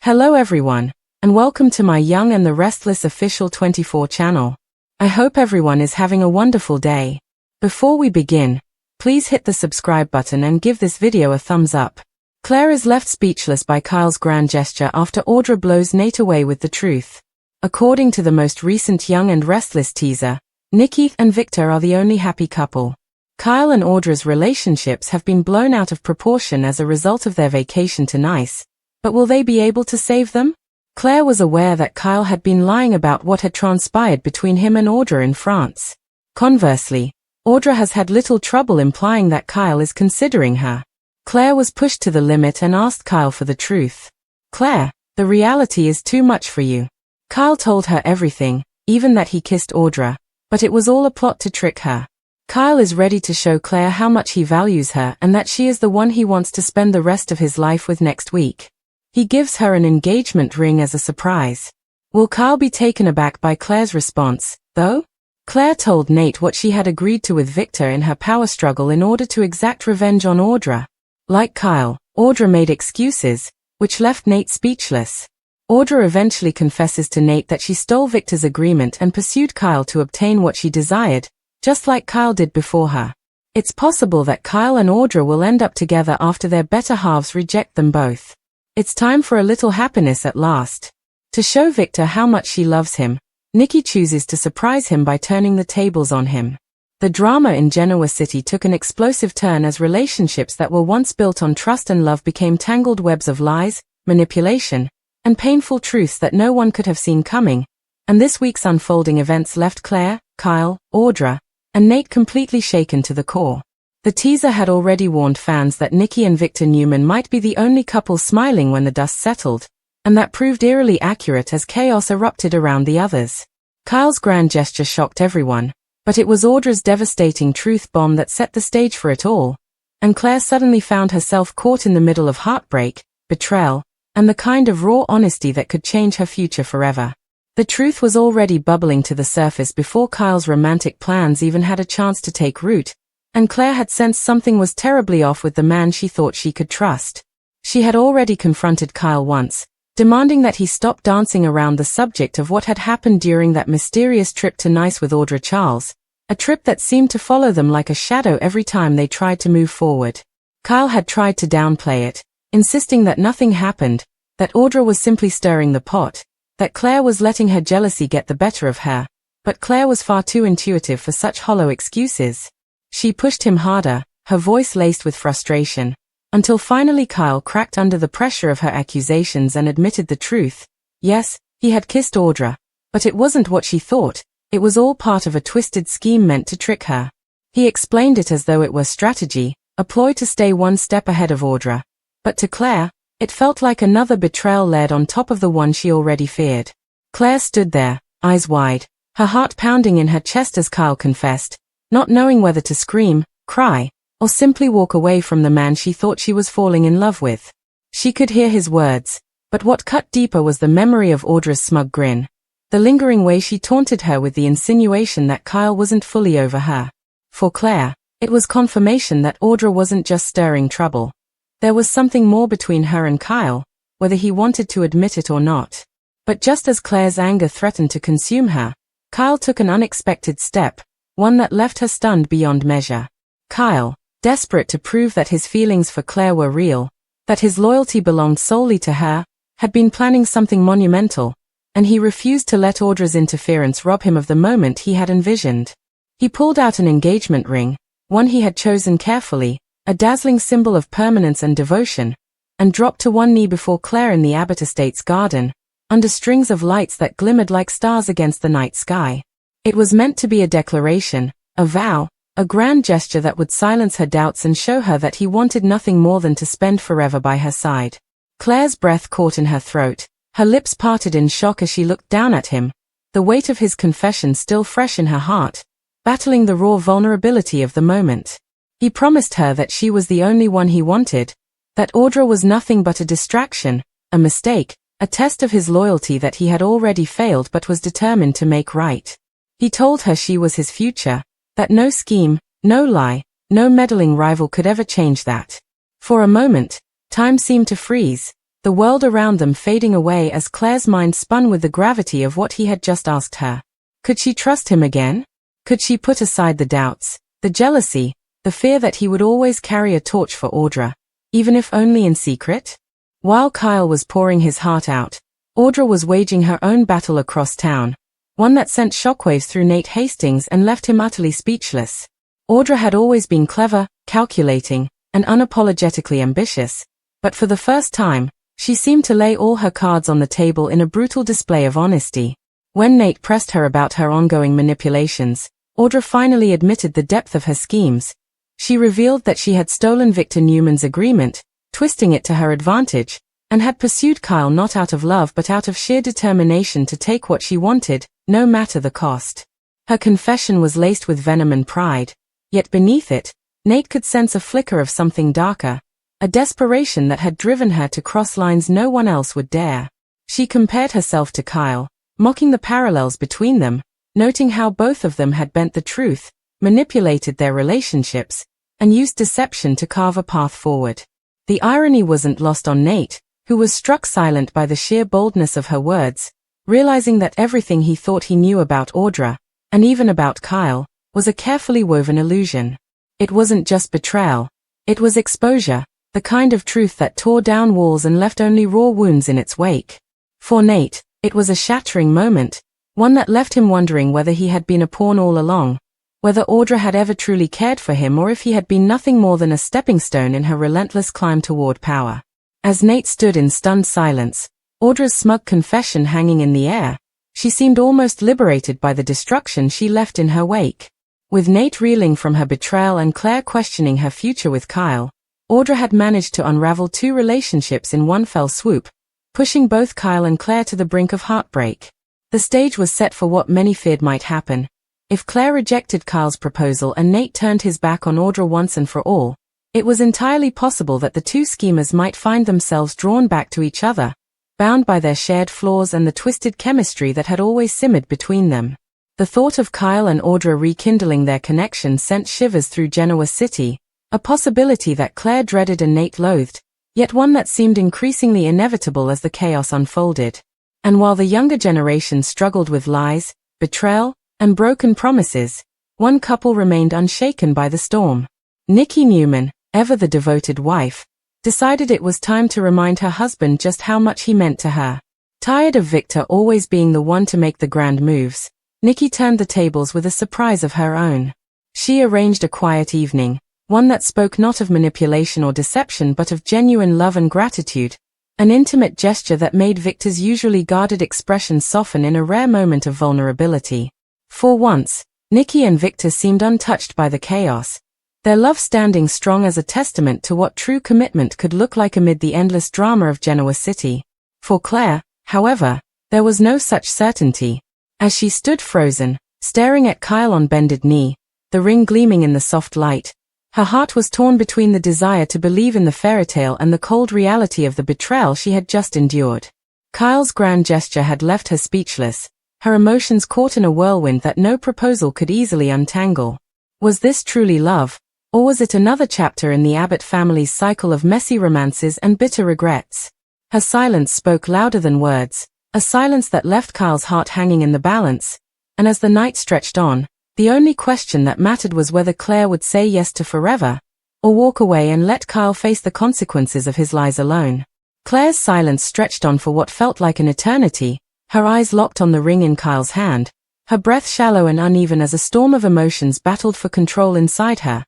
Hello everyone, and welcome to my Young and the Restless official 24 channel. I hope everyone is having a wonderful day. Before we begin, please hit the subscribe button and give this video a thumbs up. Claire is left speechless by Kyle's grand gesture after Audra blows Nate away with the truth. According to the most recent Young and Restless teaser, Nikki and Victor are the only happy couple. Kyle and Audra's relationships have been blown out of proportion as a result of their vacation to Nice. But will they be able to save them? Claire was aware that Kyle had been lying about what had transpired between him and Audra in France. Conversely, Audra has had little trouble implying that Kyle is considering her. Claire was pushed to the limit and asked Kyle for the truth. "Claire, the reality is too much for you." Kyle told her everything, even that he kissed Audra, but it was all a plot to trick her. Kyle is ready to show Claire how much he values her and that she is the one he wants to spend the rest of his life with next week. He gives her an engagement ring as a surprise. Will Kyle be taken aback by Claire's response, though? Claire told Nate what she had agreed to with Victor in her power struggle in order to exact revenge on Audra. Like Kyle, Audra made excuses, which left Nate speechless. Audra eventually confesses to Nate that she stole Victor's agreement and pursued Kyle to obtain what she desired, just like Kyle did before her. It's possible that Kyle and Audra will end up together after their better halves reject them both. It's time for a little happiness at last. To show Victor how much she loves him, Nikki chooses to surprise him by turning the tables on him. The drama in Genoa City took an explosive turn as relationships that were once built on trust and love became tangled webs of lies, manipulation, and painful truths that no one could have seen coming, and this week's unfolding events left Claire, Kyle, Audra, and Nate completely shaken to the core. The teaser had already warned fans that Nikki and Victor Newman might be the only couple smiling when the dust settled, and that proved eerily accurate as chaos erupted around the others. Kyle's grand gesture shocked everyone, but it was Audra's devastating truth bomb that set the stage for it all, and Claire suddenly found herself caught in the middle of heartbreak, betrayal, and the kind of raw honesty that could change her future forever. The truth was already bubbling to the surface before Kyle's romantic plans even had a chance to take root, and Claire had sensed something was terribly off with the man she thought she could trust. She had already confronted Kyle once, demanding that he stop dancing around the subject of what had happened during that mysterious trip to Nice with Audra Charles, a trip that seemed to follow them like a shadow every time they tried to move forward. Kyle had tried to downplay it, insisting that nothing happened, that Audra was simply stirring the pot, that Claire was letting her jealousy get the better of her, but Claire was far too intuitive for such hollow excuses. She pushed him harder, her voice laced with frustration, until finally Kyle cracked under the pressure of her accusations and admitted the truth. Yes, he had kissed Audra, but it wasn't what she thought, it was all part of a twisted scheme meant to trick her. He explained it as though it were strategy, a ploy to stay one step ahead of Audra. But to Claire, it felt like another betrayal layered on top of the one she already feared. Claire stood there, eyes wide, her heart pounding in her chest as Kyle confessed, not knowing whether to scream, cry, or simply walk away from the man she thought she was falling in love with. She could hear his words, but what cut deeper was the memory of Audra's smug grin, the lingering way she taunted her with the insinuation that Kyle wasn't fully over her. For Claire, it was confirmation that Audra wasn't just stirring trouble. There was something more between her and Kyle, whether he wanted to admit it or not. But just as Claire's anger threatened to consume her, Kyle took an unexpected step, one that left her stunned beyond measure. Kyle, desperate to prove that his feelings for Claire were real, that his loyalty belonged solely to her, had been planning something monumental, and he refused to let Audra's interference rob him of the moment he had envisioned. He pulled out an engagement ring, one he had chosen carefully, a dazzling symbol of permanence and devotion, and dropped to one knee before Claire in the Abbott Estate's garden, under strings of lights that glimmered like stars against the night sky. It was meant to be a declaration, a vow, a grand gesture that would silence her doubts and show her that he wanted nothing more than to spend forever by her side. Claire's breath caught in her throat, her lips parted in shock as she looked down at him, the weight of his confession still fresh in her heart, battling the raw vulnerability of the moment. He promised her that she was the only one he wanted, that Audra was nothing but a distraction, a mistake, a test of his loyalty that he had already failed but was determined to make right. He told her she was his future, that no scheme, no lie, no meddling rival could ever change that. For a moment, time seemed to freeze, the world around them fading away as Claire's mind spun with the gravity of what he had just asked her. Could she trust him again? Could she put aside the doubts, the jealousy, the fear that he would always carry a torch for Audra, even if only in secret? While Kyle was pouring his heart out, Audra was waging her own battle across town, one that sent shockwaves through Nate Hastings and left him utterly speechless. Audra had always been clever, calculating, and unapologetically ambitious, but for the first time, she seemed to lay all her cards on the table in a brutal display of honesty. When Nate pressed her about her ongoing manipulations, Audra finally admitted the depth of her schemes. She revealed that she had stolen Victor Newman's agreement, twisting it to her advantage, and had pursued Kyle not out of love but out of sheer determination to take what she wanted, no matter the cost. Her confession was laced with venom and pride, yet beneath it, Nate could sense a flicker of something darker, a desperation that had driven her to cross lines no one else would dare. She compared herself to Kyle, mocking the parallels between them, noting how both of them had bent the truth, manipulated their relationships, and used deception to carve a path forward. The irony wasn't lost on Nate, who was struck silent by the sheer boldness of her words, realizing that everything he thought he knew about Audra, and even about Kyle, was a carefully woven illusion. It wasn't just betrayal, it was exposure, the kind of truth that tore down walls and left only raw wounds in its wake. For Nate, it was a shattering moment, one that left him wondering whether he had been a pawn all along, whether Audra had ever truly cared for him or if he had been nothing more than a stepping stone in her relentless climb toward power. As Nate stood in stunned silence, Audra's smug confession hanging in the air, she seemed almost liberated by the destruction she left in her wake. With Nate reeling from her betrayal and Claire questioning her future with Kyle, Audra had managed to unravel two relationships in one fell swoop, pushing both Kyle and Claire to the brink of heartbreak. The stage was set for what many feared might happen. If Claire rejected Kyle's proposal and Nate turned his back on Audra once and for all, it was entirely possible that the two schemers might find themselves drawn back to each other, bound by their shared flaws and the twisted chemistry that had always simmered between them. The thought of Kyle and Audra rekindling their connection sent shivers through Genoa City, a possibility that Claire dreaded and Nate loathed, yet one that seemed increasingly inevitable as the chaos unfolded. And while the younger generation struggled with lies, betrayal, and broken promises, one couple remained unshaken by the storm. Nikki Newman, ever the devoted wife, decided it was time to remind her husband just how much he meant to her. Tired of Victor always being the one to make the grand moves, Nikki turned the tables with a surprise of her own. She arranged a quiet evening, one that spoke not of manipulation or deception but of genuine love and gratitude, an intimate gesture that made Victor's usually guarded expression soften in a rare moment of vulnerability. For once, Nikki and Victor seemed untouched by the chaos, their love standing strong as a testament to what true commitment could look like amid the endless drama of Genoa City. For Claire, however, there was no such certainty. As she stood frozen, staring at Kyle on bended knee, the ring gleaming in the soft light, her heart was torn between the desire to believe in the fairytale and the cold reality of the betrayal she had just endured. Kyle's grand gesture had left her speechless, her emotions caught in a whirlwind that no proposal could easily untangle. Was this truly love, or was it another chapter in the Abbott family's cycle of messy romances and bitter regrets? Her silence spoke louder than words, a silence that left Kyle's heart hanging in the balance, and as the night stretched on, the only question that mattered was whether Claire would say yes to forever, or walk away and let Kyle face the consequences of his lies alone. Claire's silence stretched on for what felt like an eternity, her eyes locked on the ring in Kyle's hand, her breath shallow and uneven as a storm of emotions battled for control inside her.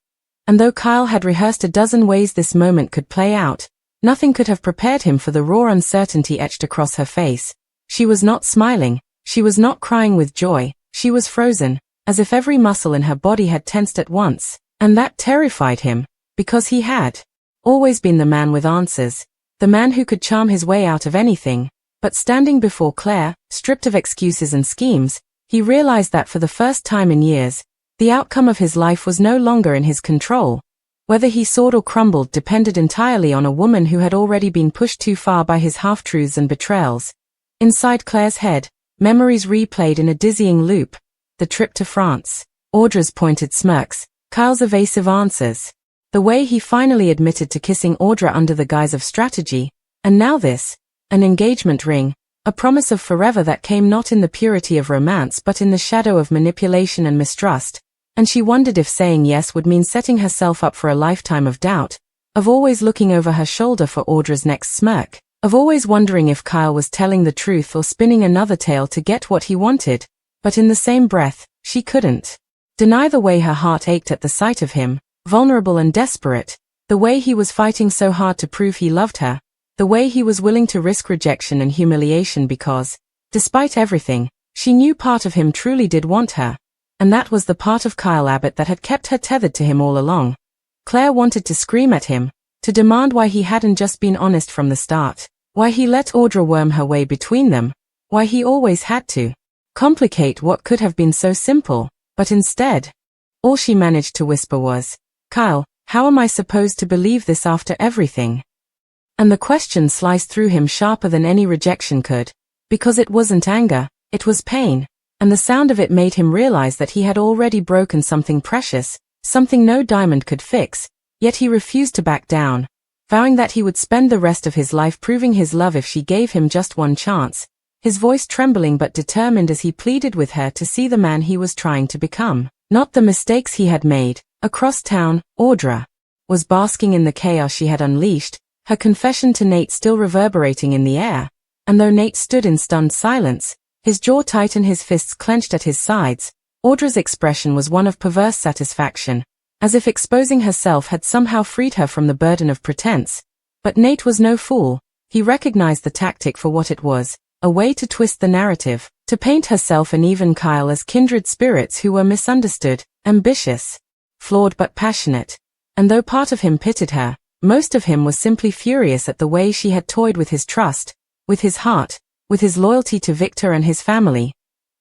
And though Kyle had rehearsed a dozen ways this moment could play out, nothing could have prepared him for the raw uncertainty etched across her face. She was not smiling, she was not crying with joy, she was frozen, as if every muscle in her body had tensed at once, and that terrified him, because he had always been the man with answers, the man who could charm his way out of anything. But standing before Claire, stripped of excuses and schemes, he realized that for the first time in years, the outcome of his life was no longer in his control. Whether he soared or crumbled depended entirely on a woman who had already been pushed too far by his half-truths and betrayals. Inside Claire's head, memories replayed in a dizzying loop. The trip to France, Audra's pointed smirks, Kyle's evasive answers, the way he finally admitted to kissing Audra under the guise of strategy, and now this, An engagement ring, a promise of forever that came not in the purity of romance but in the shadow of manipulation and mistrust, and she wondered if saying yes would mean setting herself up for a lifetime of doubt, of always looking over her shoulder for Audra's next smirk, of always wondering if Kyle was telling the truth or spinning another tale to get what he wanted, but in the same breath, she couldn't deny the way her heart ached at the sight of him, vulnerable and desperate, the way he was fighting so hard to prove he loved her, the way he was willing to risk rejection and humiliation because, despite everything, she knew part of him truly did want her, and that was the part of Kyle Abbott that had kept her tethered to him all along. Claire wanted to scream at him, to demand why he hadn't just been honest from the start, why he let Audra worm her way between them, why he always had to complicate what could have been so simple, but instead, all she managed to whisper was, "Kyle, how am I supposed to believe this after everything?" And the question sliced through him sharper than any rejection could, because it wasn't anger, it was pain, and the sound of it made him realize that he had already broken something precious, something no diamond could fix, yet he refused to back down, vowing that he would spend the rest of his life proving his love if she gave him just one chance, his voice trembling but determined as he pleaded with her to see the man he was trying to become, not the mistakes he had made. Across town, Audra was basking in the chaos she had unleashed, her confession to Nate still reverberating in the air, and though Nate stood in stunned silence, his jaw tight and his fists clenched at his sides, Audra's expression was one of perverse satisfaction, as if exposing herself had somehow freed her from the burden of pretense. But Nate was no fool, he recognized the tactic for what it was, a way to twist the narrative, to paint herself and even Kyle as kindred spirits who were misunderstood, ambitious, flawed but passionate, and though part of him pitied her, most of him was simply furious at the way she had toyed with his trust, with his heart, with his loyalty to Victor and his family.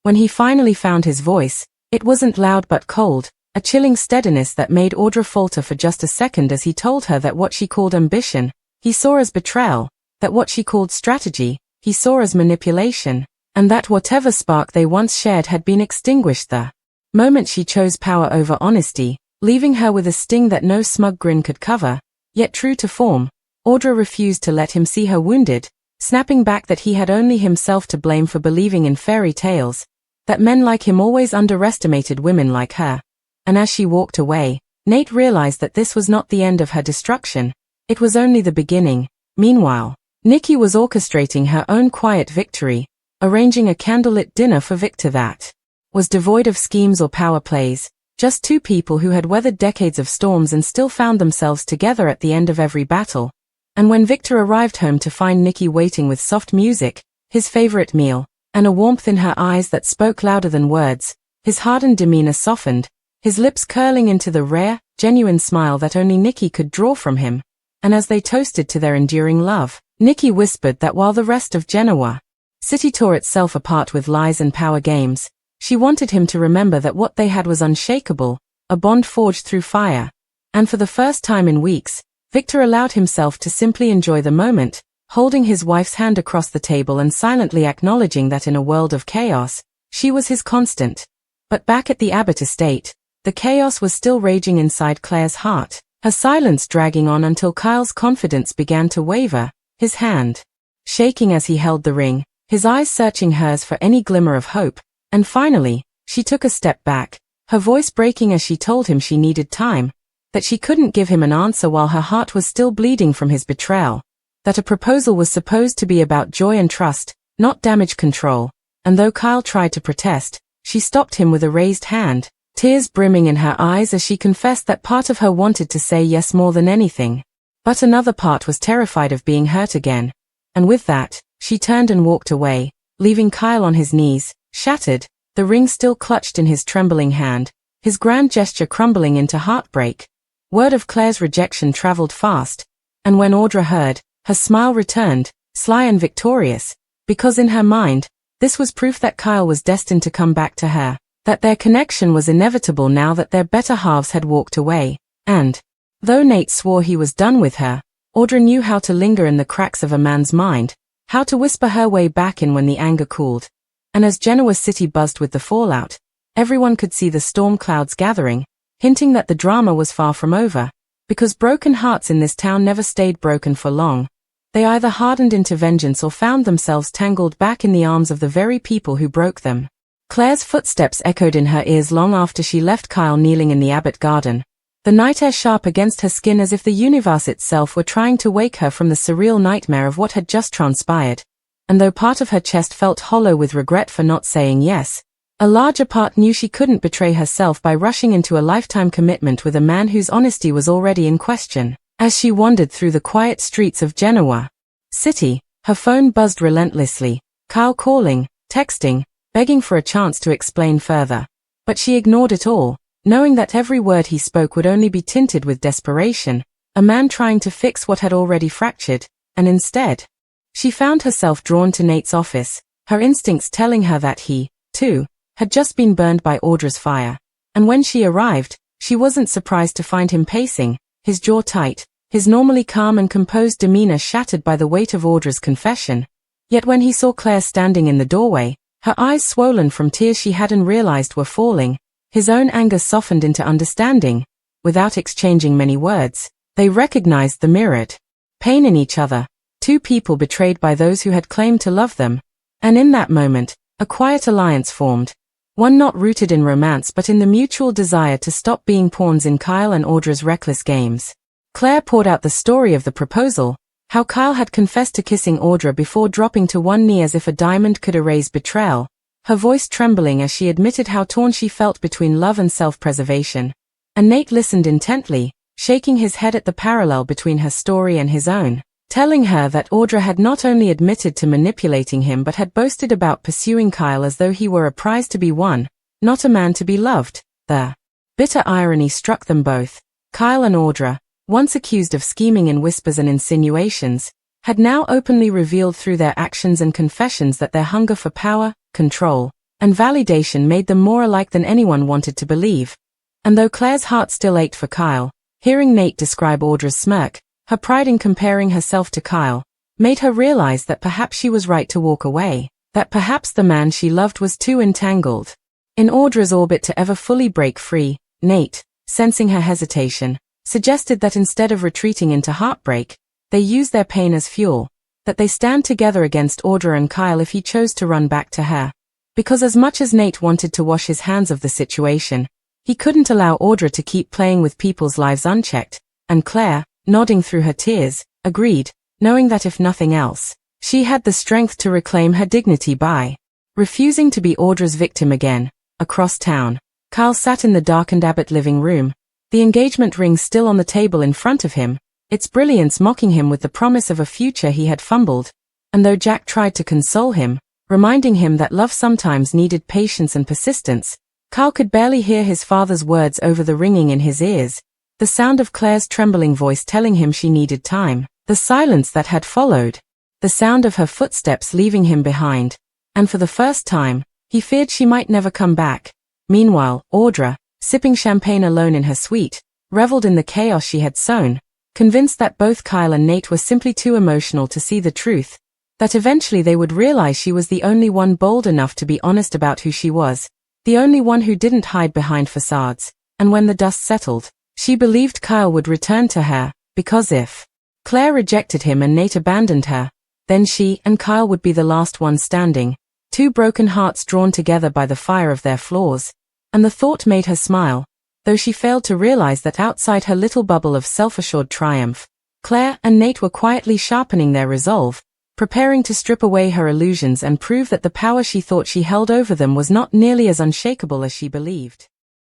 When he finally found his voice, it wasn't loud but cold, a chilling steadiness that made Audra falter for just a second as he told her that what she called ambition, he saw as betrayal, that what she called strategy, he saw as manipulation, and that whatever spark they once shared had been extinguished the moment she chose power over honesty, leaving her with a sting that no smug grin could cover. Yet true to form, Audra refused to let him see her wounded, snapping back that he had only himself to blame for believing in fairy tales, that men like him always underestimated women like her. And as she walked away, Nate realized that this was not the end of her destruction, it was only the beginning. Meanwhile, Nikki was orchestrating her own quiet victory, arranging a candlelit dinner for Victor that was devoid of schemes or power plays, just two people who had weathered decades of storms and still found themselves together at the end of every battle. And when Victor arrived home to find Nikki waiting with soft music, his favorite meal, and a warmth in her eyes that spoke louder than words, his hardened demeanor softened, his lips curling into the rare, genuine smile that only Nikki could draw from him. And as they toasted to their enduring love, Nikki whispered that while the rest of Genoa city tore itself apart with lies and power games, she wanted him to remember that what they had was unshakable, a bond forged through fire. And for the first time in weeks, Victor allowed himself to simply enjoy the moment, holding his wife's hand across the table and silently acknowledging that in a world of chaos, she was his constant. But back at the Abbott estate, the chaos was still raging inside Claire's heart, her silence dragging on until Kyle's confidence began to waver, his hand shaking as he held the ring, his eyes searching hers for any glimmer of hope. And finally, she took a step back, her voice breaking as she told him she needed time, that she couldn't give him an answer while her heart was still bleeding from his betrayal, that a proposal was supposed to be about joy and trust, not damage control, and though Kyle tried to protest, she stopped him with a raised hand, tears brimming in her eyes as she confessed that part of her wanted to say yes more than anything, but another part was terrified of being hurt again. And with that, she turned and walked away, leaving Kyle on his knees, shattered, the ring still clutched in his trembling hand, his grand gesture crumbling into heartbreak. Word of Claire's rejection traveled fast, and when Audra heard, her smile returned, sly and victorious, because in her mind, this was proof that Kyle was destined to come back to her, that their connection was inevitable now that their better halves had walked away, and, though Nate swore he was done with her, Audra knew how to linger in the cracks of a man's mind, how to whisper her way back in when the anger cooled. And as Genoa City buzzed with the fallout, everyone could see the storm clouds gathering, hinting that the drama was far from over, because broken hearts in this town never stayed broken for long. They either hardened into vengeance or found themselves tangled back in the arms of the very people who broke them. Claire's footsteps echoed in her ears long after she left Kyle kneeling in the Abbott garden, the night air sharp against her skin as if the universe itself were trying to wake her from the surreal nightmare of what had just transpired. And though part of her chest felt hollow with regret for not saying yes, a larger part knew she couldn't betray herself by rushing into a lifetime commitment with a man whose honesty was already in question. As she wandered through the quiet streets of Genoa city, her phone buzzed relentlessly, Kyle calling, texting, begging for a chance to explain further. But she ignored it all, knowing that every word he spoke would only be tinted with desperation, a man trying to fix what had already fractured, and instead, she found herself drawn to Nate's office, her instincts telling her that he, too, had just been burned by Audra's fire. And when she arrived, she wasn't surprised to find him pacing, his jaw tight, his normally calm and composed demeanor shattered by the weight of Audra's confession. Yet when he saw Claire standing in the doorway, her eyes swollen from tears she hadn't realized were falling, his own anger softened into understanding. Without exchanging many words, they recognized the mirrored pain in each other, two people betrayed by those who had claimed to love them. And in that moment, a quiet alliance formed, one not rooted in romance but in the mutual desire to stop being pawns in Kyle and Audra's reckless games. Claire poured out the story of the proposal, how Kyle had confessed to kissing Audra before dropping to one knee as if a diamond could erase betrayal, her voice trembling as she admitted how torn she felt between love and self-preservation. And Nate listened intently, shaking his head at the parallel between her story and his own, telling her that Audra had not only admitted to manipulating him but had boasted about pursuing Kyle as though he were a prize to be won, not a man to be loved. The bitter irony struck them both. Kyle and Audra, once accused of scheming in whispers and insinuations, had now openly revealed through their actions and confessions that their hunger for power, control, and validation made them more alike than anyone wanted to believe. And though Claire's heart still ached for Kyle, hearing Nate describe Audra's smirk, her pride in comparing herself to Kyle, made her realize that perhaps she was right to walk away, that perhaps the man she loved was too entangled in Audra's orbit to ever fully break free. Nate, sensing her hesitation, suggested that instead of retreating into heartbreak, they use their pain as fuel, that they stand together against Audra and Kyle if he chose to run back to her. Because as much as Nate wanted to wash his hands of the situation, he couldn't allow Audra to keep playing with people's lives unchecked, and Claire, nodding through her tears, agreed, knowing that if nothing else, she had the strength to reclaim her dignity by refusing to be Audra's victim again. Across town, Kyle sat in the darkened Abbott living room, the engagement ring still on the table in front of him, its brilliance mocking him with the promise of a future he had fumbled. And though Jack tried to console him, reminding him that love sometimes needed patience and persistence, Kyle could barely hear his father's words over the ringing in his ears, the sound of Claire's trembling voice telling him she needed time, the silence that had followed, the sound of her footsteps leaving him behind, and for the first time, he feared she might never come back. Meanwhile, Audra, sipping champagne alone in her suite, reveled in the chaos she had sown, convinced that both Kyle and Nate were simply too emotional to see the truth, that eventually they would realize she was the only one bold enough to be honest about who she was, the only one who didn't hide behind facades. And when the dust settled, she believed Kyle would return to her, because if Claire rejected him and Nate abandoned her, then she and Kyle would be the last ones standing, two broken hearts drawn together by the fire of their flaws. And the thought made her smile, though she failed to realize that outside her little bubble of self-assured triumph, Claire and Nate were quietly sharpening their resolve, preparing to strip away her illusions and prove that the power she thought she held over them was not nearly as unshakable as she believed.